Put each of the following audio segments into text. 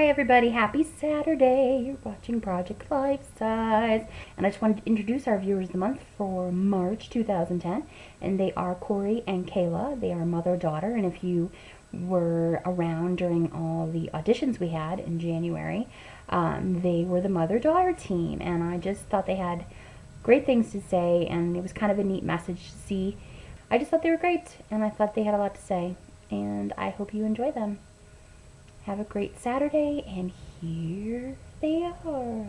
Hi everybody, happy Saturday. You're watching Project Lifesize. And I just wanted to introduce our viewers of the month for March 2010. And they are Corey and Kayla. They are mother-daughter. And if you were around during all the auditions we had in January, they were the mother-daughter team. And I just thought they had great things to say, and it was kind of a neat message to see. I just thought they were great, and I thought they had a lot to say. And I hope you enjoy them. Have a great Saturday, and here they are.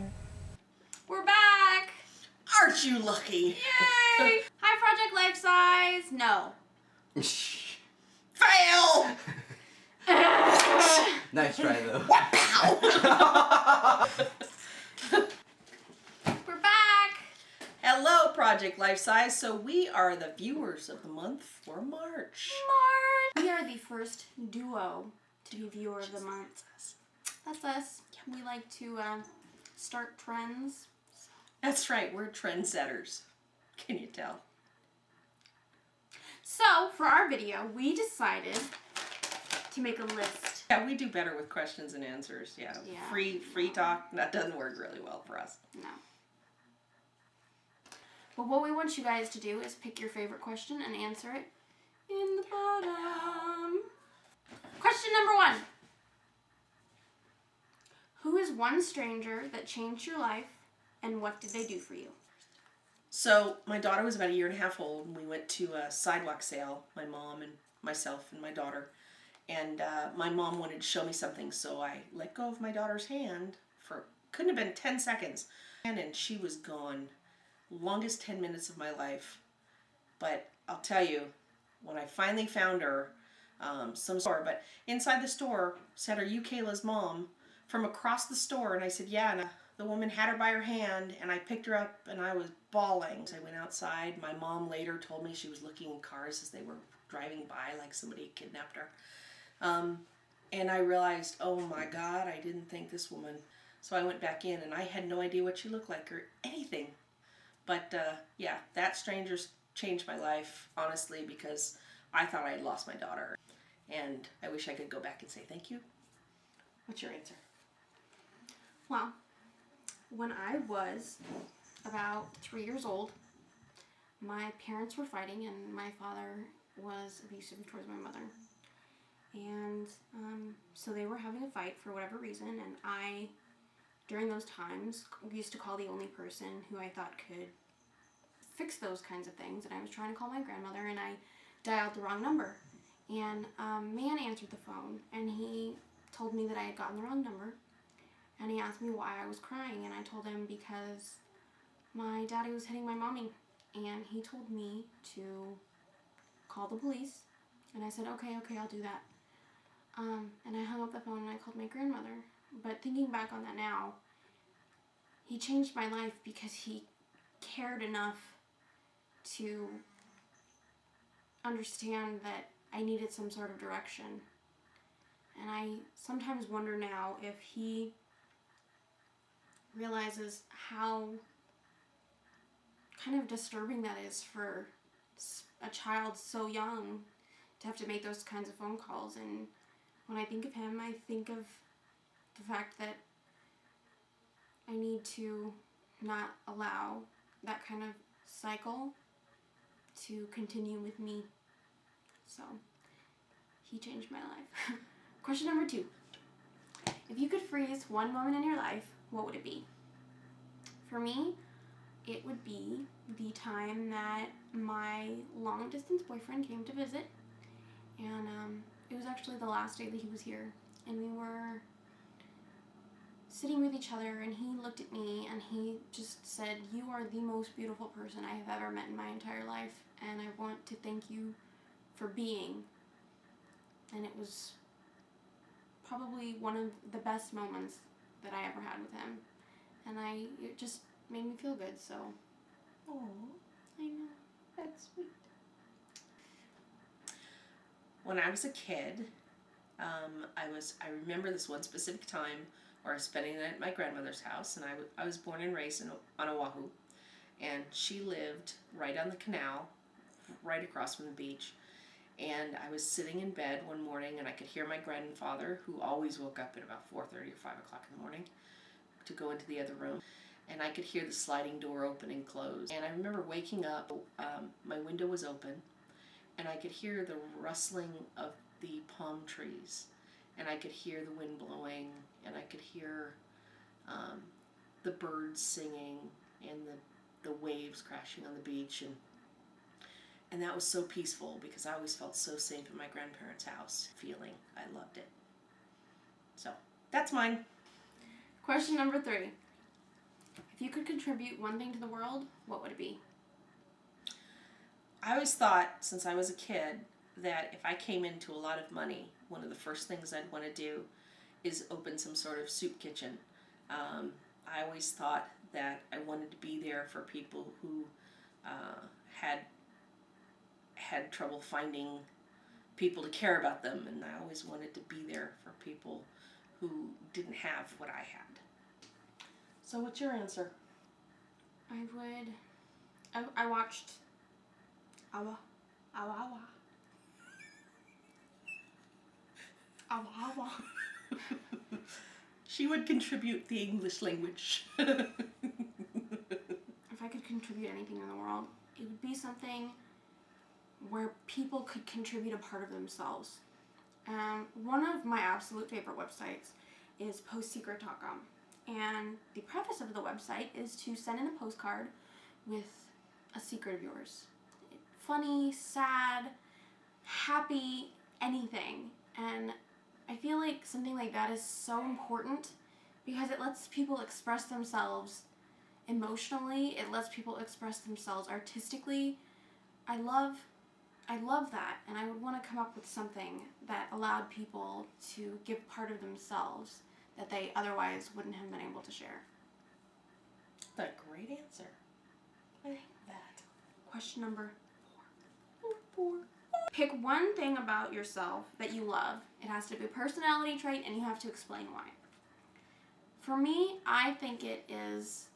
We're back! Aren't you lucky? Yay! Hi, Project Lifesize. No. Fail! Nice try, though. Wow! We're back! Hello, Project Lifesize. So we are the viewers of the month for March. March! We are the first duo to be viewer of the month. That's us. We like to start trends. That's right, we're trendsetters. Can you tell? So, for our video, we decided to make a list. Yeah, we do better with questions and answers. Yeah. Free talk, that doesn't work really well for us. No. But what we want you guys to do is pick your favorite question and answer it in the bottom. Question number 1. Who is one stranger that changed your life, and what did they do for you? So my daughter was about 1.5 years old, and we went to a sidewalk sale, my mom and myself and my daughter. And my mom wanted to show me something, so I let go of my daughter's hand for, couldn't have been 10 seconds. And she was gone. Longest 10 minutes of my life. But I'll tell you, when I finally found her, some store, but inside the store said, "Are you Kayla's mom?" from across the store, and I said, "Yeah," and the woman had her by her hand, and I picked her up, and I was bawling. So I went outside. My mom later told me she was looking in cars as they were driving by, like somebody kidnapped her. And I realized, oh my God, I didn't think this woman. So I went back in, and I had no idea what she looked like or anything. But yeah, that stranger's changed my life, honestly, because I thought I had lost my daughter. And I wish I could go back and say thank you. What's your answer? Well, when I was about 3 years old, my parents were fighting, and my father was abusive towards my mother. And so they were having a fight for whatever reason, and I, during those times, used to call the only person who I thought could fix those kinds of things, and I was trying to call my grandmother, and I dialed the wrong number. And a man answered the phone, and he told me that I had gotten the wrong number, and he asked me why I was crying, and I told him because my daddy was hitting my mommy, and he told me to call the police, and I said, okay, I'll do that. And I hung up the phone, and I called my grandmother. But thinking back on that now, he changed my life because he cared enough to understand that I needed some sort of direction. And I sometimes wonder now if he realizes how kind of disturbing that is for a child so young to have to make those kinds of phone calls. And when I think of him, I think of the fact that I need to not allow that kind of cycle to continue with me. So, he changed my life. Question number 2. If you could freeze one moment in your life, what would it be? For me, it would be the time that my long-distance boyfriend came to visit. And it was actually the last day that he was here. And we were sitting with each other, and he looked at me, and he just said, "You are the most beautiful person I have ever met in my entire life, and I want to thank you for being." And it was probably one of the best moments that I ever had with him. And it just made me feel good, so. Oh, I know. that's sweet. When I was a kid, I remember this one specific time where I was spending the night at my grandmother's house, and I was born and raised on Oahu, and she lived right on the canal, right across from the beach. And I was sitting in bed one morning, and I could hear my grandfather, who always woke up at about 4:30 or 5 o'clock in the morning to go into the other room. And I could hear the sliding door open and close. And I remember waking up, my window was open, and I could hear the rustling of the palm trees. And I could hear the wind blowing, and I could hear the birds singing, and the waves crashing on the beach. And that was so peaceful, because I always felt so safe in my grandparents' house, feeling I loved it. So, that's mine. Question number 3. If you could contribute one thing to the world, what would it be? I always thought, since I was a kid, that if I came into a lot of money, one of the first things I'd want to do is open some sort of soup kitchen. I always thought that I wanted to be there for people who had trouble finding people to care about them, and I always wanted to be there for people who didn't have what I had. So what's your answer? I watched Awa Awa Awa Awa Awa. She would contribute the English language. If I could contribute anything in the world, it would be something where people could contribute a part of themselves. One of my absolute favorite websites is postsecret.com. And the preface of the website is to send in a postcard with a secret of yours. Funny, sad, happy, anything. And I feel like something like that is so important because it lets people express themselves emotionally. It lets people express themselves artistically. I love that, and I would want to come up with something that allowed people to give part of themselves that they otherwise wouldn't have been able to share. That's a great answer. I like that. Question number 4. Pick one thing about yourself that you love. It has to be a personality trait, and you have to explain why. For me, I think it is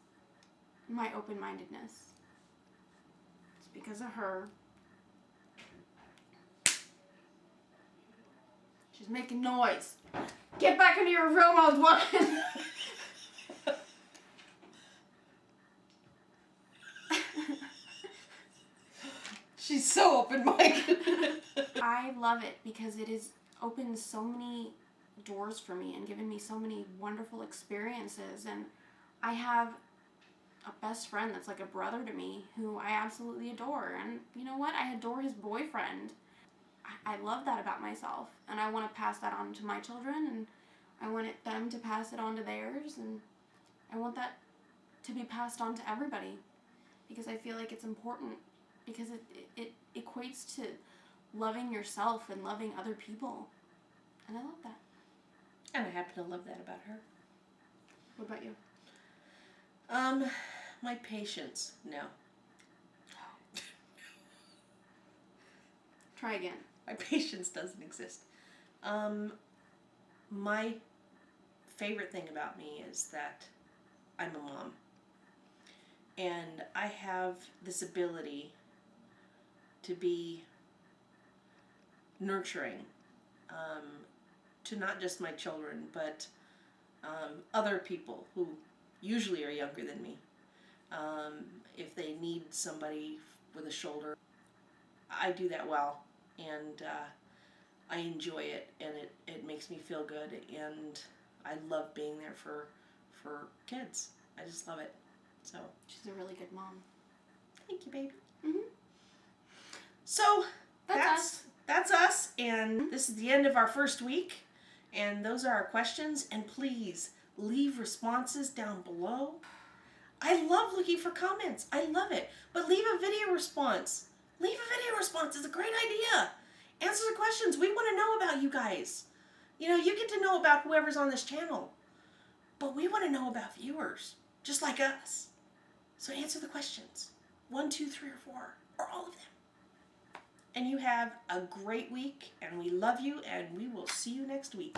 my open-mindedness. It's because of her. She's making noise. Get back into your room, old woman. She's so open-minded. I love it because it has opened so many doors for me and given me so many wonderful experiences. And I have a best friend that's like a brother to me who I absolutely adore. And you know what? I adore his boyfriend. I love that about myself, and I want to pass that on to my children, and I want them to pass it on to theirs, and I want that to be passed on to everybody because I feel like it's important because it equates to loving yourself and loving other people, and I love that. And I happen to love that about her. What about you? My patience. No. Try again. My patience doesn't exist. My favorite thing about me is that I'm a mom. And I have this ability to be nurturing to not just my children, but other people who usually are younger than me. If they need somebody with a shoulder, I do that well. And I enjoy it, and it makes me feel good, and I love being there for kids. I just love it. So She's a really good mom. thank you, baby. Mm-hmm. So That's us, and this is the end of our first week, and those are our questions. And please leave responses down below. I love looking for comments. I love it. But leave a video response. Leave a video response. It's a great idea. Answer the questions. We want to know about you guys. You know, you get to know about whoever's on this channel. But we want to know about viewers, just like us. So answer the questions. 1, 2, 3, or 4, or all of them. And you have a great week, and we love you, and we will see you next week.